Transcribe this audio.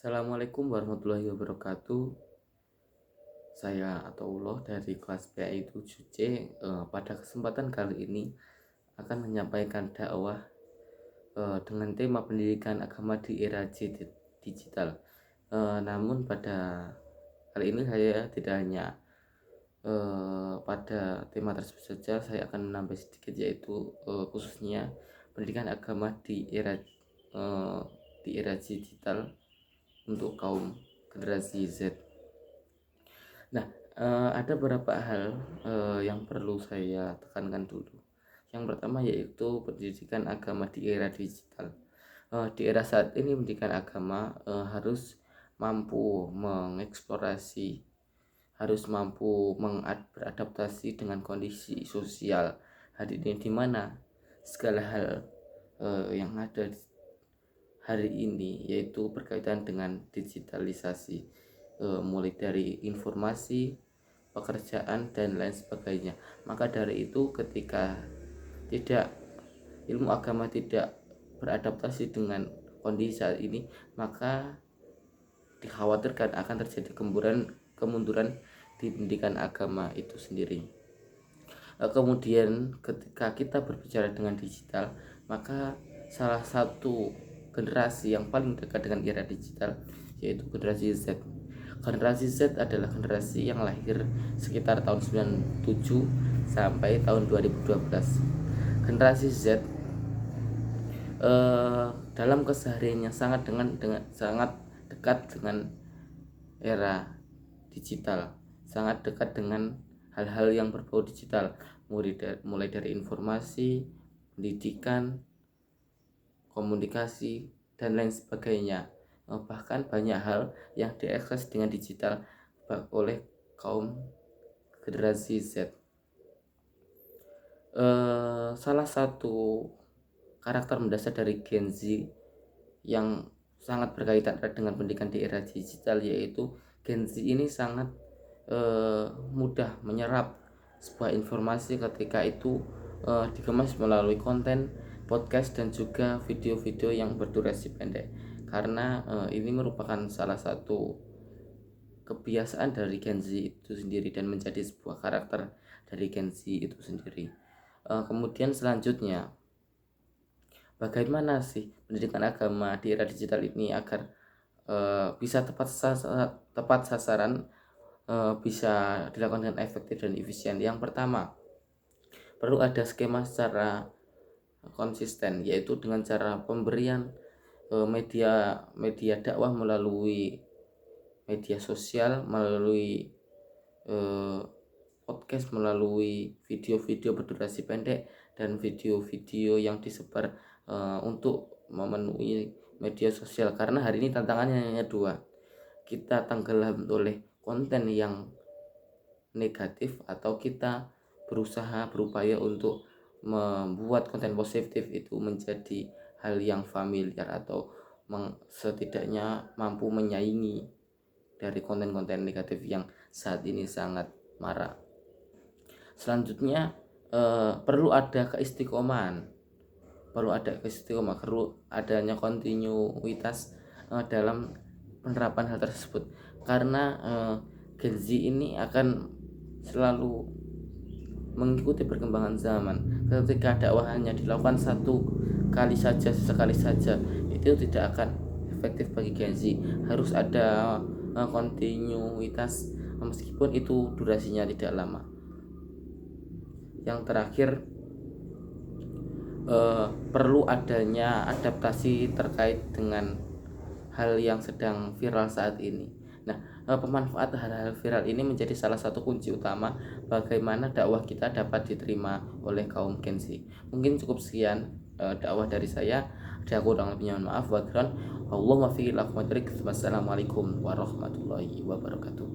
Assalamualaikum warahmatullahi wabarakatuh. Saya Ataullah dari kelas PAI 7C. Pada kesempatan kali ini akan menyampaikan dakwah dengan tema pendidikan agama di era digital. Namun pada kali ini saya tidak hanya pada tema tersebut saja, saya akan menambah sedikit, yaitu khususnya pendidikan agama di era digital untuk kaum generasi Z. Nah, ada beberapa hal yang perlu saya tekankan dulu. Yang pertama yaitu pendidikan agama di era digital. Di era saat ini pendidikan agama harus mampu mengeksplorasi, harus mampu beradaptasi dengan kondisi sosial hari ini, di mana segala hal yang ada hari ini yaitu berkaitan dengan digitalisasi, mulai dari informasi, pekerjaan, dan lain sebagainya. Maka dari itu, ketika ilmu agama tidak beradaptasi dengan kondisi saat ini, maka dikhawatirkan akan terjadi kemunduran di pendidikan agama itu sendiri. Kemudian ketika kita berbicara dengan digital, maka salah satu generasi yang paling dekat dengan era digital yaitu generasi Z. Generasi Z adalah generasi yang lahir sekitar tahun 97 sampai tahun 2012. Generasi Z dalam kesehariannya sangat dekat dengan era digital, sangat dekat dengan hal-hal yang berbau digital, mulai dari informasi, pendidikan, komunikasi, dan lain sebagainya. Bahkan banyak hal yang diakses dengan digital oleh kaum generasi Z. Salah satu karakter mendasar dari Gen Z yang sangat berkaitan dengan pendidikan di era digital, yaitu Gen Z ini sangat mudah menyerap sebuah informasi ketika itu dikemas melalui konten podcast dan juga video-video yang berdurasi pendek, karena ini merupakan salah satu kebiasaan dari Gen Z itu sendiri dan menjadi sebuah karakter dari Gen Z itu sendiri. Kemudian selanjutnya, bagaimana sih pendidikan agama di era digital ini agar bisa tepat sasaran, bisa dilakukan dengan efektif dan efisien? Yang pertama, perlu ada skema secara konsisten, yaitu dengan cara pemberian media dakwah melalui media sosial, melalui podcast, melalui video-video berdurasi pendek, dan video-video yang disebar untuk memenuhi media sosial. Karena hari ini tantangannya hanya dua: kita tenggelam oleh konten yang negatif, atau kita berupaya untuk membuat konten positif itu menjadi hal yang familiar, atau setidaknya mampu menyaingi dari konten-konten negatif yang saat ini sangat marak. Selanjutnya, perlu ada keistiqomahan, perlu adanya kontinuitas dalam penerapan hal tersebut, karena Gen Z ini akan selalu mengikuti perkembangan zaman. Ketika dakwah hanya dilakukan sekali saja, itu tidak akan efektif bagi Gen Z. Harus ada kontinuitas meskipun itu durasinya tidak lama. Yang terakhir, perlu adanya adaptasi terkait dengan hal yang sedang viral saat ini. Nah, pemanfaatan hal-hal viral ini menjadi salah satu kunci utama bagaimana dakwah kita dapat diterima oleh kaum Gen Z. Mungkin cukup sekian dakwah dari saya. Ada kurang lebihnya mohon maaf. Wassalamualaikum warahmatullahi wabarakatuh.